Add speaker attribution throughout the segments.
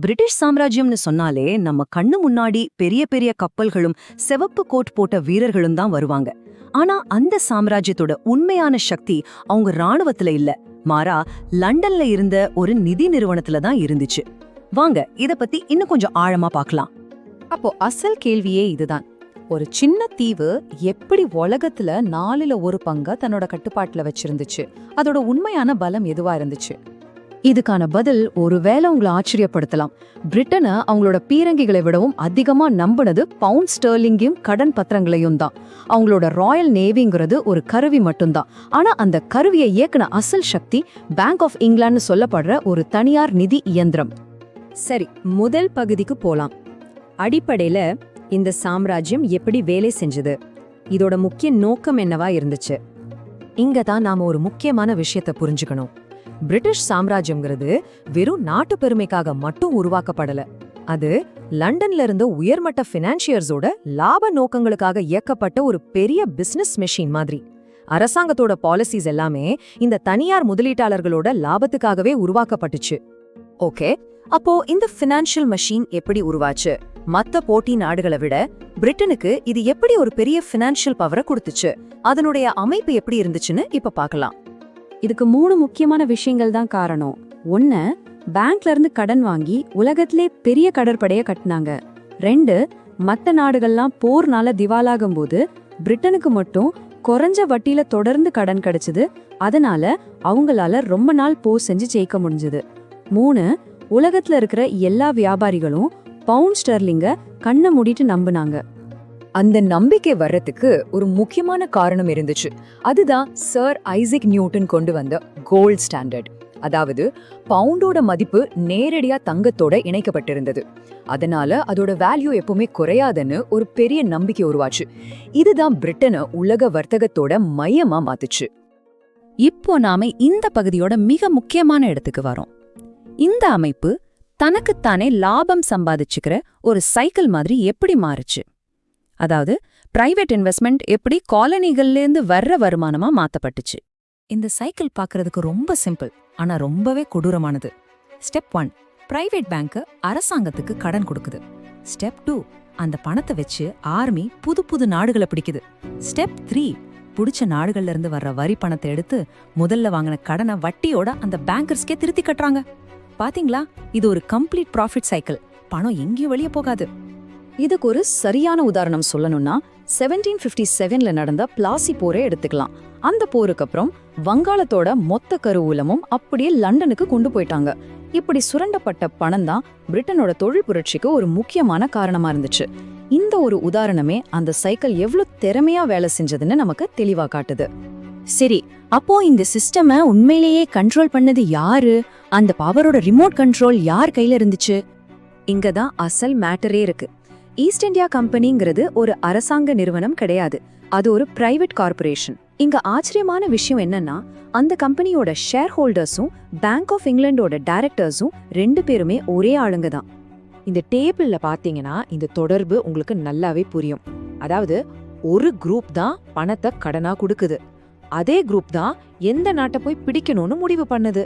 Speaker 1: British சாம்ராஜ்யம்னு சொன்னாலே நம்ம கண்ணு முன்னாடி பெரிய பெரிய கப்பல்களும் சிவப்பு கோட் போட்ட வீரர்களும் தான் வருவாங்க. ஆனா அந்த சாம்ராஜ்யத்தோட உண்மையான சக்தி அவங்க ராணுவத்துல இல்ல, மாறா லண்டன்ல இருந்த ஒரு நிதி நிறுவனத்துல தான் இருந்துச்சு. வாங்க இத பத்தி இன்னும் கொஞ்சம் ஆழமா பார்க்கலாம்.
Speaker 2: அப்போ அசல் கேள்வியே இதுதான். ஒரு சின்ன தீவு எப்படி உலகத்துல 4ல் 1 பங்கா தன்னோட கட்டுப்பாட்டுல வச்சிருந்துச்சு? அதோட உண்மையான பலம் எதுவா இருந்துச்சு?
Speaker 1: இதுக்கான பதில் ஒருவேளை உங்களை ஆச்சரியப்படுத்தலாம். பிரிட்டனை அவங்களோட பீரங்கிகளை விடவும் அதிகமா நம்பினது பவுண்ட் ஸ்டெர்லிங்கையும் கடன் பத்திரங்களையும் தான். அவங்களோட ராயல் நேவிங்கிறது ஒரு கருவி மட்டும்தான். ஆனா அந்த கருவியை இயக்குன அசல் சக்தி பேங்க் ஆஃப் இங்கிலாந்து சொல்லப்படுற ஒரு தனியார் நிதி இயந்திரம்.
Speaker 3: சரி, முதல் பகுதிக்கு போலாம். அடிப்படையில இந்த சாம்ராஜ்யம் எப்படி வேலை செஞ்சது, இதோட முக்கிய நோக்கம் என்னவா இருந்துச்சு?
Speaker 1: இங்க தான் நாம ஒரு முக்கியமான விஷயத்தை புரிஞ்சுக்கணும். பிரிட்டிஷ் சாம்ராஜ்யம்ங்கிறது வெறும் நாட்டு பெருமைக்காக மட்டும் உருவாக்கப்படல. அது லண்டன்ல இருந்த உயர்மட்ட பினான்சியர்ஸோட லாப நோக்கங்களுக்காக இயக்கப்பட்ட ஒரு பெரிய பிசினஸ் மெஷின் மாதிரி. அரசாங்கத்தோட பாலிசிஸ் எல்லாமே இந்த தனியார் முதலீட்டாளர்களோட லாபத்துக்காகவே உருவாக்கப்பட்டுச்சு. ஓகே, அப்போ இந்த பினான்சியல் மெஷின் எப்படி உருவாச்சு? மத்த போட்டி நாடுகளை விட பிரிட்டனுக்கு இது எப்படி ஒரு பெரிய பினான்சியல் பவரை கொடுத்துச்சு? அதனுடைய அமைப்பு எப்படி இருந்துச்சுன்னு இப்ப பார்க்கலாம்.
Speaker 3: இதுக்கு 3 முக்கியமான விஷயங்கள் தான் காரணம். 1, பேங்க்ல இருந்து கடன் வாங்கி உலகத்திலே பெரிய கடற்படையை கட்டினாங்க. 2, மத்த நாடுகள்லாம் போர்னால திவாலாகும் போது பிரிட்டனுக்கு மட்டும் குறைஞ்ச வட்டியில தொடர்ந்து கடன் கிடைச்சது. அதனால அவங்களால ரொம்ப நாள் போர் செஞ்சு ஜெயிக்க முடிஞ்சது. 3, உலகத்துல இருக்கிற எல்லா வியாபாரிகளும் பவுண்ட் ஸ்டெர்லிங்க கண்ணை மூடிட்டு நம்பினாங்க.
Speaker 2: அந்த நம்பிக்கை வர்றதுக்கு ஒரு முக்கியமான காரணம் இருந்துச்சு. அதுதான் சர் ஐசக் நியூட்டன் கொண்டு வந்த கோல்ட் ஸ்டாண்டர்ட். அதாவது பவுண்டோட மதிப்பு நேரடியா தங்கத்தோட இணைக்கப்பட்டிருந்தது. அதனால அதோட வேல்யூ எப்பவுமே குறையாதுன்னு ஒரு பெரிய நம்பிக்கை உருவாச்சு. இதுதான் பிரிட்டனை உலக வர்த்தகத்தோட மையமா மாத்துச்சு.
Speaker 4: இப்போ நாம இந்த பகுதியோட மிக முக்கியமான இடத்துக்கு வரோம். இந்த அமைப்பு தனக்குத்தானே லாபம் சம்பாதிச்சுக்கிற ஒரு சைக்கிள் மாதிரி எப்படி மாறுச்சு? அதாவது பிரைவேட் இன்வெஸ்ட்மெண்ட் எப்படி காலனிகள்லேருந்து வர்ற வருமானமா மாத்தப்பட்டுச்சு? இந்த சைக்கிள் பார்க்கறதுக்கு ரொம்ப சிம்பிள், ஆனா ரொம்பவே கொடூரமானது. ஸ்டெப் 1, பிரைவேட் பேங்க் அரசாங்கத்துக்கு கடன் கொடுக்குது. ஸ்டெப் 2, அந்த பணத்தை வச்சு ஆர்மி புது புது நாடுகளை பிடிக்குது. ஸ்டெப் 3, புடிச்ச நாடுகள்ல இருந்து வர்ற வரி பணத்தை எடுத்து முதல்ல வாங்கின கடனை வட்டியோட அந்த பேங்கர்ஸ்கே திருத்தி கட்டுறாங்க. பாத்தீங்களா, இது ஒரு கம்ப்ளீட் ப்ராஃபிட் சைக்கிள். பணம் எங்கேயும் வெளியே போகாது.
Speaker 1: இதுக்கு ஒரு சரியான உதாரணம் சொல்லணும்னா 1757ல நடந்த பிளாசி போரை எடுத்துக்கலாம். அந்த போருக்கு அப்புறம் வங்காளத்தோட மொத்த கருவூலமும் அப்படியே லண்டனுக்கு கொண்டு போயிட்டாங்க. இப்படி சுரண்டப்பட்ட பணம் தான் பிரிட்டனோட தொழில் புரட்சிக்கு ஒரு முக்கியமான காரணமா இருந்துச்சு. இந்த ஒரு உதாரணமே அந்த சைக்கிள் எவ்வளவு திறமையா வேலை செஞ்சதுன்னு நமக்கு தெளிவா காட்டுது.
Speaker 3: சரி, அப்போ இந்த சிஸ்டமை உண்மையிலேயே கண்ட்ரோல் பண்ணது யாரு? அந்த பவரோட ரிமோட் கண்ட்ரோல் யார் கையில இருந்துச்சு?
Speaker 1: இங்கதான் அசல் மேட்டரே இருக்கு. ஈஸ்ட் இந்தியா கம்பெனிங்கிறது ஒரு அரசாங்க நிறுவனம் கிடையாது, அது ஒரு பிரைவேட் கார்ப்பரேஷன். இங்க ஆச்சரியமான விஷயம் என்னன்னா, அந்த கம்பெனியோட ஷேர் ஹோல்டர்ஸும் பேங்க் ஆஃப் இங்கிலாண்டோட டைரக்டர்ஸும் 2 பேருமே ஒரே ஆளுங்க தான்.
Speaker 2: இந்த டேபிள்ல பாத்தீங்கன்னா இந்த தொடர்பு உங்களுக்கு நல்லாவே புரியும். அதாவது ஒரு குரூப் தான் பணத்தை கடனா கொடுக்குது, அதே குரூப் தான் எந்த நாட்டை போய் பிடிக்கணும்னு முடிவு பண்ணுது.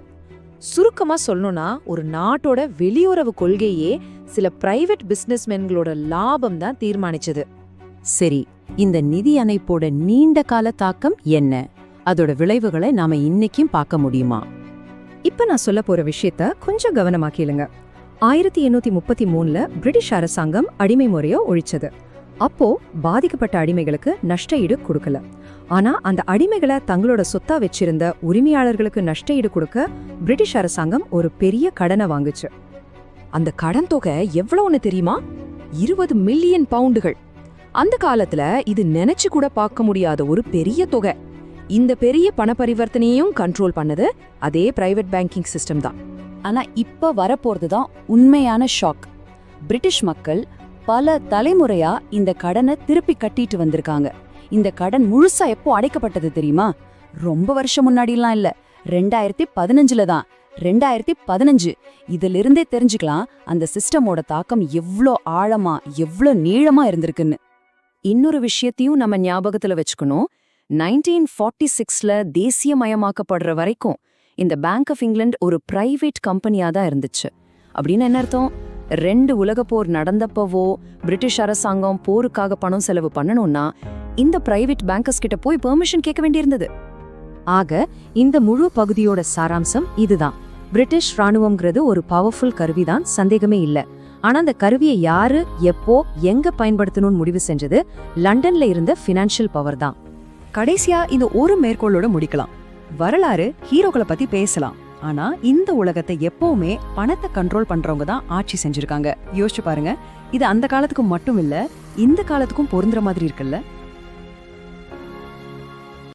Speaker 2: சுருக்கமா சொல்லணும்னா, ஒரு நாட்டோட வெளியுறவு கொள்கையே சில பிரைவேட் பிசினஸ்மென்களோட லாபம் தான் தீர்மானிச்சது.
Speaker 4: சரி, இந்த நிதி அணைப்போட நீண்ட கால தாக்கம் என்ன? அதோட விளைவுகளை நாம இன்னைக்கும் பார்க்க முடியுமா?
Speaker 1: இப்ப நான் சொல்ல போற விஷயத்த கொஞ்சம் கவனமா கேளுங்க. 1833ல பிரிட்டிஷ் அரசாங்கம் அடிமை முறையை ஒழிச்சது. அப்போ பாதிக்கப்பட்ட அடிமைகளுக்கு நஷ்ட ஈடு கொடுக்கல. ஆனா அந்த அடிமைகளை தங்களோட சொத்தா வச்சிருந்த உரிமையாளர்களுக்கு நஷ்ட ஈடு கொடுக்க பிரிட்டிஷ் அரசாங்கம் ஒரு பெரிய கடனை வாங்குச்சு.
Speaker 2: அந்த கடன் தொகை எவ்வளவுன்னு தெரியுமா? 20 மில்லியன் பவுண்டுகள். அந்த காலத்துல இது நினைச்சு கூட பார்க்க முடியாத ஒரு பெரிய தொகை. இந்த பெரிய பண பரிவர்த்தனையும் கண்ட்ரோல் பண்ணது அதே பிரைவேட் பேங்கிங் சிஸ்டம் தான்.
Speaker 4: ஆனா இப்ப வரப்போறதுதான் உண்மையான ஷாக். பிரிட்டிஷ் மக்கள் பல தலைமுறையா இந்த கடனை திருப்பி கட்டிட்டு வந்திருக்காங்க. இந்த கடன் முழுசா எப்போ அடைக்கப்பட்டது தெரியுமா? ரொம்ப வருஷம் முன்னாடிலாம் இல்ல, 2015ல தான். 2015. இதிலிருந்தே தெரிஞ்சுக்கலாம் அந்த சிஸ்டமோட தாக்கம் எவ்ளோ ஆழமா எவ்ளோ நீளமா இருந்திருக்குன்னு. இன்னொரு விஷயத்தையும் நம்ம ஞாபகத்துல வச்சுக்கணும். 1946ல தேசியமயமாக்கப்படுற வரைக்கும் இந்த பேங்க் ஆஃப் இங்கிலாந்து ஒரு பிரைவேட் கம்பெனியா தான் இருந்துச்சு. அப்படின்னு என்ன அர்த்தம்? 2 உலகப் போர் நடந்தப்பவோ பிரிட்டிஷ் அரசாங்கம் போருக்காக பணம் செலவு பண்ணணும்னா இந்த பிரைவேட் பேங்கர்ஸ் கிட்ட போய் பெர்மிஷன் கேட்க வேண்டியிருந்தது.
Speaker 1: ஆக இந்த முழு பகுதியோட சாராம்சம் இதுதான். பிரிட்டிஷ் ராணுவம்ங்கிறது ஒரு பவர்ஃபுல் கருவிதான், சந்தேகமே இல்ல. ஆனா அந்த கருவியை யாரு, எப்போ, எங்க பயன்படுத்தணும்னு முடிவு செஞ்சது லண்டன்ல இருந்த ஃபினான்ஷியல் பவர் தான்.
Speaker 3: கடைசியா இந்த ஒரு மேற்கோளோட முடிக்கலாம். வரலாறு ஹீரோக்களை பத்தி பேசலாம், ஆனா இந்த உலகத்தை எப்பவுமே பணத்தை கண்ட்ரோல் பண்றவங்க தான் ஆட்சி செஞ்சிருக்காங்க. யோசிச்சு பாருங்க, இது அந்த காலத்துக்கும் மட்டும் இல்ல, இந்த காலத்துக்கும் பொருந்துற மாதிரி இருக்குல்ல.